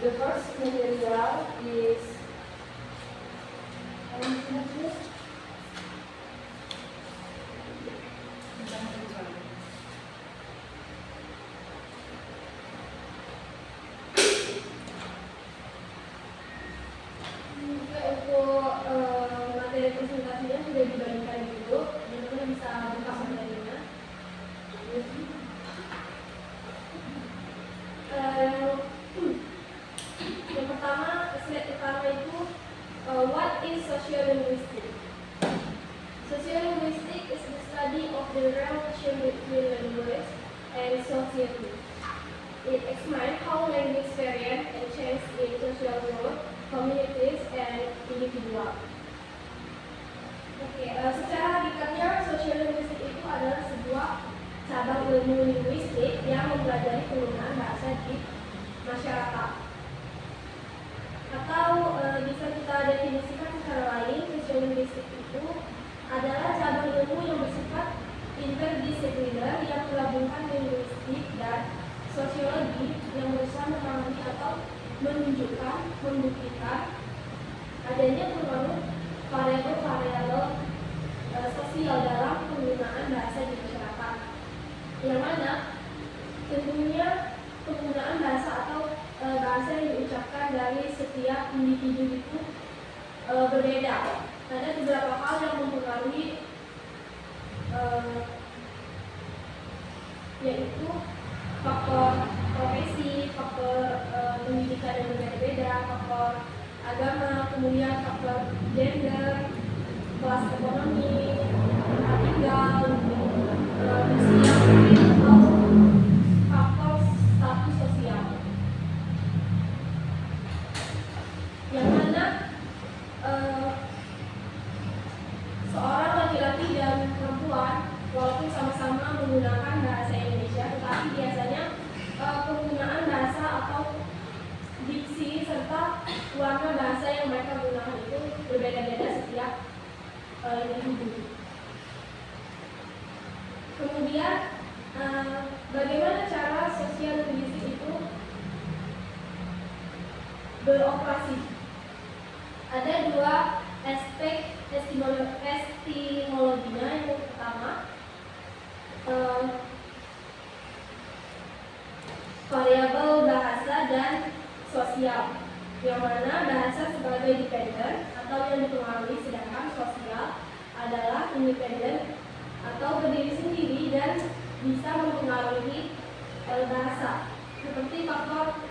The first material is materi presentasinya sudah dibagikan dulu, teman-teman bisa buka materinya. Yang pertama, slide pertama itu what is sociolinguistic? Sociolinguistics is the study of the relation between language and society. It examines how language varies and changes in social groups, communities, and individuals. Secara ringkasnya, sociolinguistik itu adalah sebuah cabang ilmu linguistik yang mempelajari penggunaan bahasa di masyarakat. Atau bisa kita definisikan secara lain, sociolinguistik itu adalah cabang ilmu yang bersifat interdisipliner yang menggabungkan linguistik dan sosiologi yang berusaha memahami atau menunjukkan, membuktikan adanya pengaruh variabel-variabel sosial dalam penggunaan bahasa di masyarakat, yang mana tentunya penggunaan bahasa atau bahasa yang diucapkan dari setiap individu itu berbeda. Ada beberapa hal yang mempengaruhi, yaitu faktor profesi, faktor pendidikan yang berbeda-beda, faktor agama, kemudian faktor gender, kelas ekonomi, tempat tinggal, usia, atau faktor status sosial. Yang mana seorang laki-laki dan perempuan walaupun sama-sama menggunakan bahasa Indonesia, tetapi biasanya penggunaan bahasa atau diksi serta warna bahasa yang mereka gunakan itu berbeda-beda setiap individu. Kemudian bagaimana cara sosial linguistik itu beroperasi? Ada dua aspek epistemologinya. Yang pertama, variabel bahasa dan sosial, yang mana bahasa sebagai dependen atau yang dipengaruhi, sedangkan sosial adalah independen atau berdiri sendiri dan bisa mempengaruhi bahasa, seperti faktor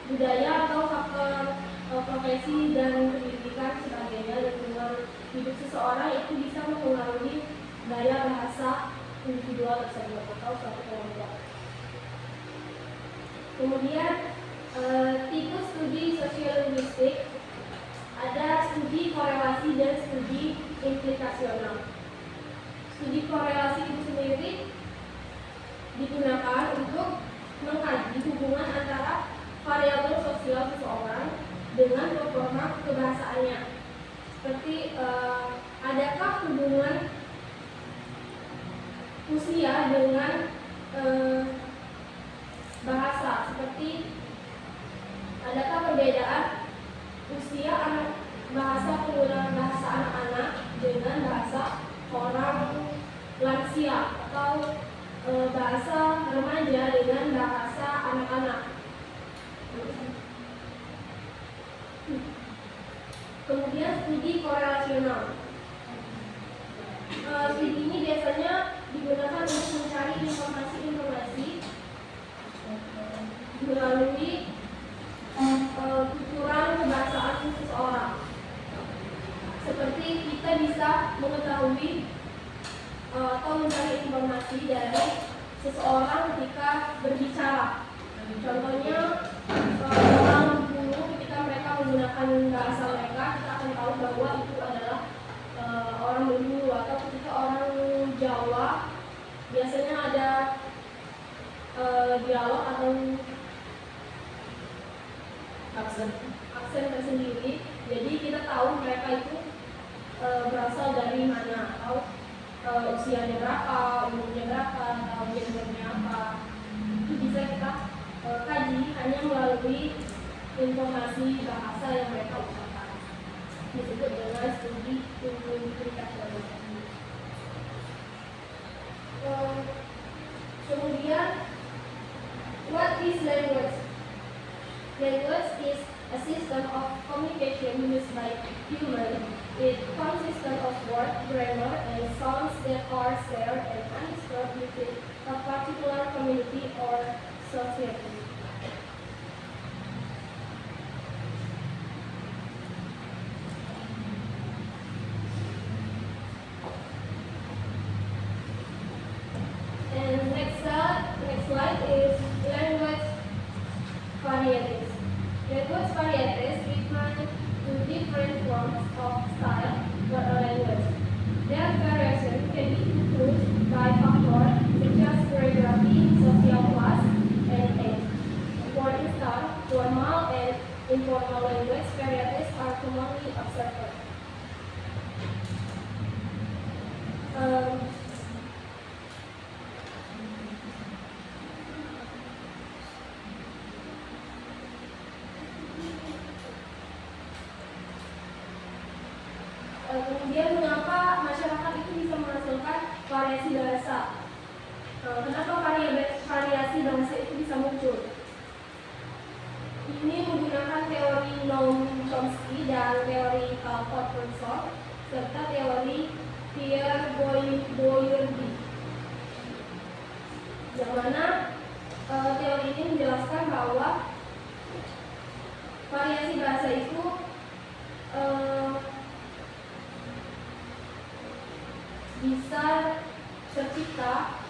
budaya atau faktor profesi dan pendidikan sebagainya. Lingkungan hidup seseorang itu bisa mempengaruhi gaya bahasa individual tersebut atau suatu kelompok. Kemudian tipe studi sosiolinguistik, ada studi korelasi dan studi implikasional. Studi korelasi itu sendiri digunakan untuk mengkaji hubungan antara variabel sosial seseorang dengan performa kebahasaannya. Seperti adakah hubungan usia dengan bahasa, seperti adakah perbedaan usia bahasa penggunaan bahasa anak-anak dengan bahasa orang lansia, atau bahasa remaja dengan bahasa anak-anak. Kemudian studi korelasional. Studi ini biasanya digunakan untuk mencari informasi-informasi melalui tuturan kebahasaan seseorang. Seperti kita bisa mengetahui atau mencari informasi dari seseorang ketika berbicara. Contohnya, orang dulu ketika mereka menggunakan bahasa mereka, kita akan tahu bahwa itu adalah orang dulu. Atau ketika orang Jawa, biasanya ada dialog atau aksen tersendiri. Jadi kita tahu mereka itu berasal dari mana, atau usianya berapa, umurnya berapa, atau gendernya apa. Itu bisa kita kaji hanya melalui informasi bahasa yang mereka ucapkan. Disebut dengan studi implikasi. Kemudian, what is language? Language is a system of communication used by humans. It consists of words, grammar, and sounds that are shared and understood within a particular community or society. And next slide is language varieties. Language varieties refer to different forms of style for a language. Their variation can be influenced by factors such as geography, social class, and age. For instance, formal and informal language varieties are commonly observed. Kemudian mengapa masyarakat itu bisa menghasilkan variasi bahasa? Kenapa variasi bahasa itu bisa muncul? Ini menggunakan teori Noam Chomsky dan teori Karl Popper serta teori Pierre Bourdieu. Yang mana teori ini menjelaskan bahwa variasi bahasa itu bisa tercipta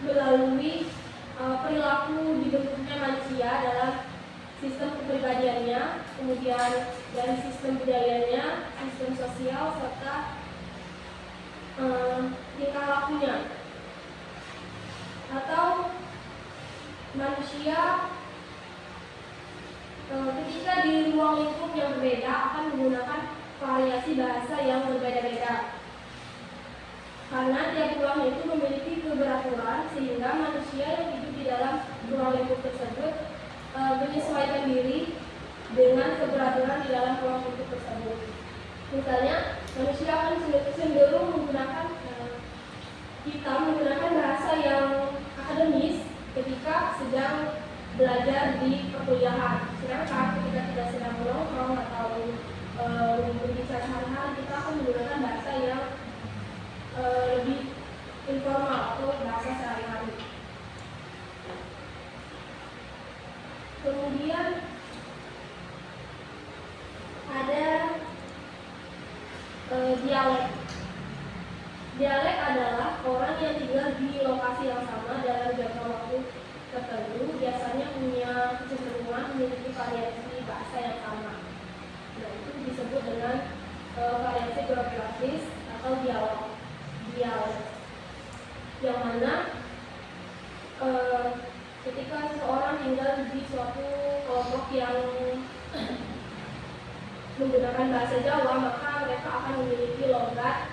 melalui perilaku dibentuknya manusia dalam sistem kepribadiannya, kemudian dari sistem budayanya, sistem sosial, serta tingkah lakunya. Atau manusia ketika di ruang lingkup yang berbeda akan menggunakan variasi bahasa yang berbeda-beda. Karena tiap ruang itu memiliki keberaturan sehingga manusia yang hidup di dalam ruang lingkup tersebut menyesuaikan diri dengan keberaturan di dalam ruang lingkup tersebut. Misalnya, manusia akan cenderung menggunakan bahasa yang akademis ketika sedang belajar di perkuliahan. Sedangkan ketika kita sedang menongkrong atau berbicara sehari-hari, kita akan menggunakan bahasa yang lebih informal atau bahasa sehari-hari. Kemudian ada dialek. Dialek adalah orang yang tinggal di lokasi yang sama dalam jangka waktu tertentu, biasanya punya kecenderungan memiliki variasi bahasa yang sama. Nah, itu disebut dengan variasi geografis atau dialek. Yang mana ketika seseorang tinggal di suatu kelompok yang menggunakan bahasa Jawa, maka mereka akan memiliki logat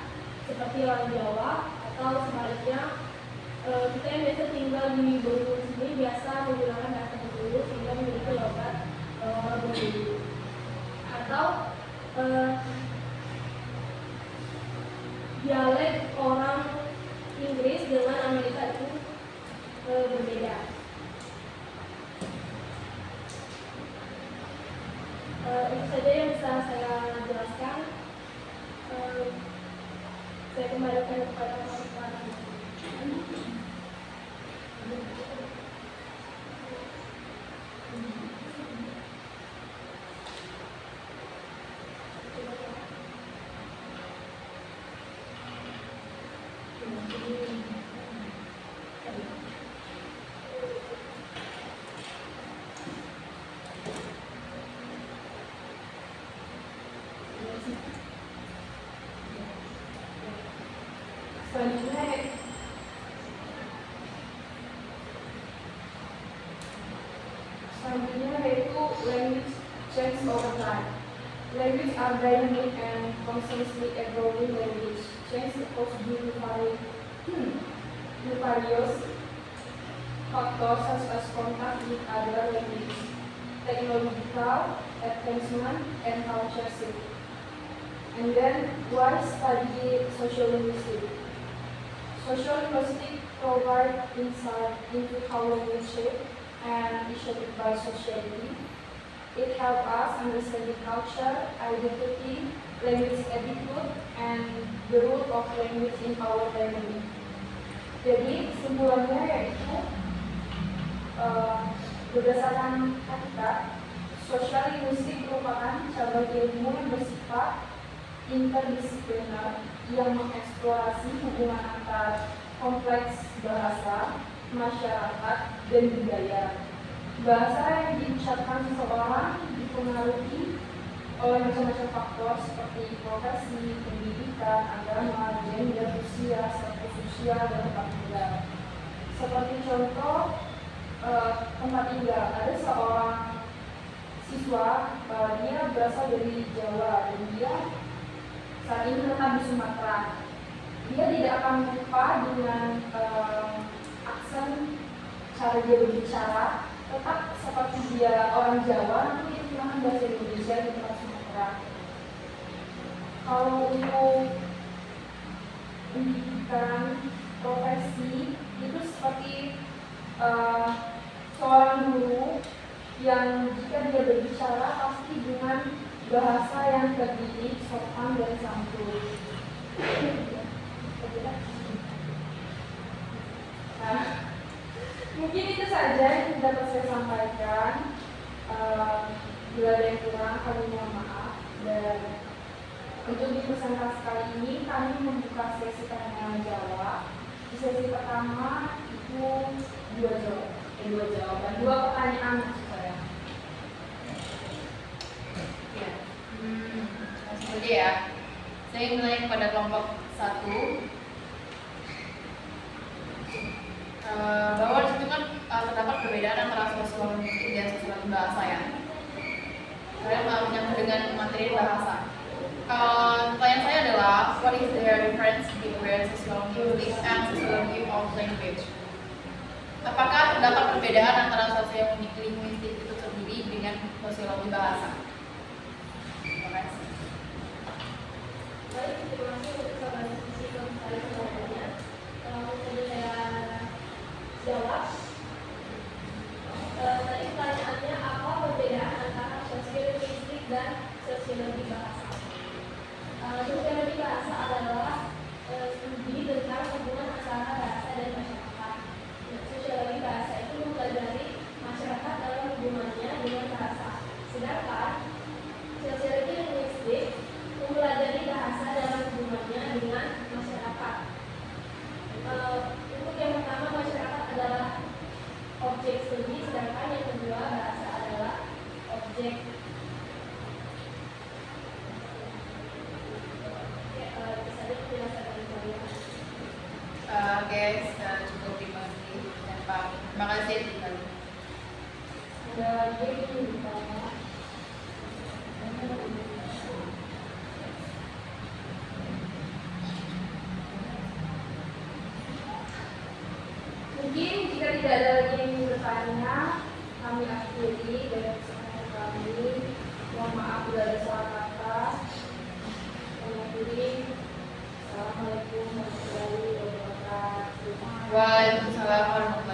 seperti orang Jawa, atau sebaliknya kita yang biasa tinggal di Bengkulu sini biasa menggunakan bahasa Bengkulu sehingga memiliki logat orang Bengkulu. Atau dialek orang Inggris dengan Amerika itu berbeda. Itu saja yang bisa saya jelaskan. Saya kembalikan kepada Pak. Selanjutnya yaitu language change over time. Language are dynamic and constantly evolving. Language change occurs due to various factors such as contact with other languages technological advancement, and culture shift. And then, why study social linguistics? Social linguistics provide insight into how language shape and is shaped by society. It helps us understand the culture, identity, language attitude, and the role of language in our daily. Jadi kesimpulannya yaitu berdasarkan hakikat, sosial linguistik merupakan cabang ilmu yang bersifat interdisipliner yang mengeksplorasi hubungan antar kompleks bahasa, masyarakat, dan budaya. Bahasa yang diucapkan seseorang dipengaruhi oleh macam-macam faktor seperti profesi, pendidikan, agama, gender, usia, status sosial, dan tempat tinggal. Seperti contoh tempat tinggal, ada seorang siswa, dia berasal dari Jawa dan dia saat ini menetap di Sumatera. Dia tidak akan lupa dengan aksen cara dia berbicara, tetap seperti dia orang Jawa, namun dia menggunakan bahasa Indonesia di tempat Sumatera. Kalau untuk pendidikan profesi itu seperti seorang guru yang jika dia berbicara pasti dengan bahasa yang terdidik, sopan, dan santun. Nah, mungkin itu saja yang dapat saya sampaikan. Bila ada yang kurang, kami mohon maaf. Dan untuk di presentasi kali ini, kami membuka sesi tanya jawab. Di sesi pertama itu dua jawaban, dua pertanyaan maksud saya. Ya, langsung saja ya. Saya ingin bertanya kepada kelompok 1. Bahwa di situ kan terdapat perbedaan antara sosial linguistik dan sosial bahasa ya. Saya menyambung dengan materi bahasa. Pertanyaan saya adalah, what is the difference between social linguistic and sociology of language? Apakah terdapat perbedaan antara sosial linguistik itu sendiri dengan sosiologi bahasa? Terima kasih. Baik, terima kasih untuk diskusi kali semuanya. Tadi saya jawab. Tadi pertanyaannya apa perbedaan antara sosiolinguistik dan sosiologi bahasa? Sosiologi bahasa adalah studi tentang hubungan antara bahasa dan masyarakat. Sosiologi bahasa itu mempelajari masyarakat dalam hubungannya dengan bahasa. Sedangkan sosiologi linguistik mempelajari bahasa dalam hubungannya dengan masyarakat. Untuk yang pertama, masyarakat adalah objek studi, sedangkan yang kedua bahasa adalah objek. Guys, cukup dimengerti dan paham. Terima kasih sekali. Ada lagi yang ditanya. Mungkin jika tidak ada lagi yang ingin bertanya, kami akhiri dari kesempatan kami. Mohon maaf bila ada salah kata. Kami akhiri. Assalamualaikum warahmatullahi wabarakatuh. Waalaikumsalam warahmatullahi wabarakatuh.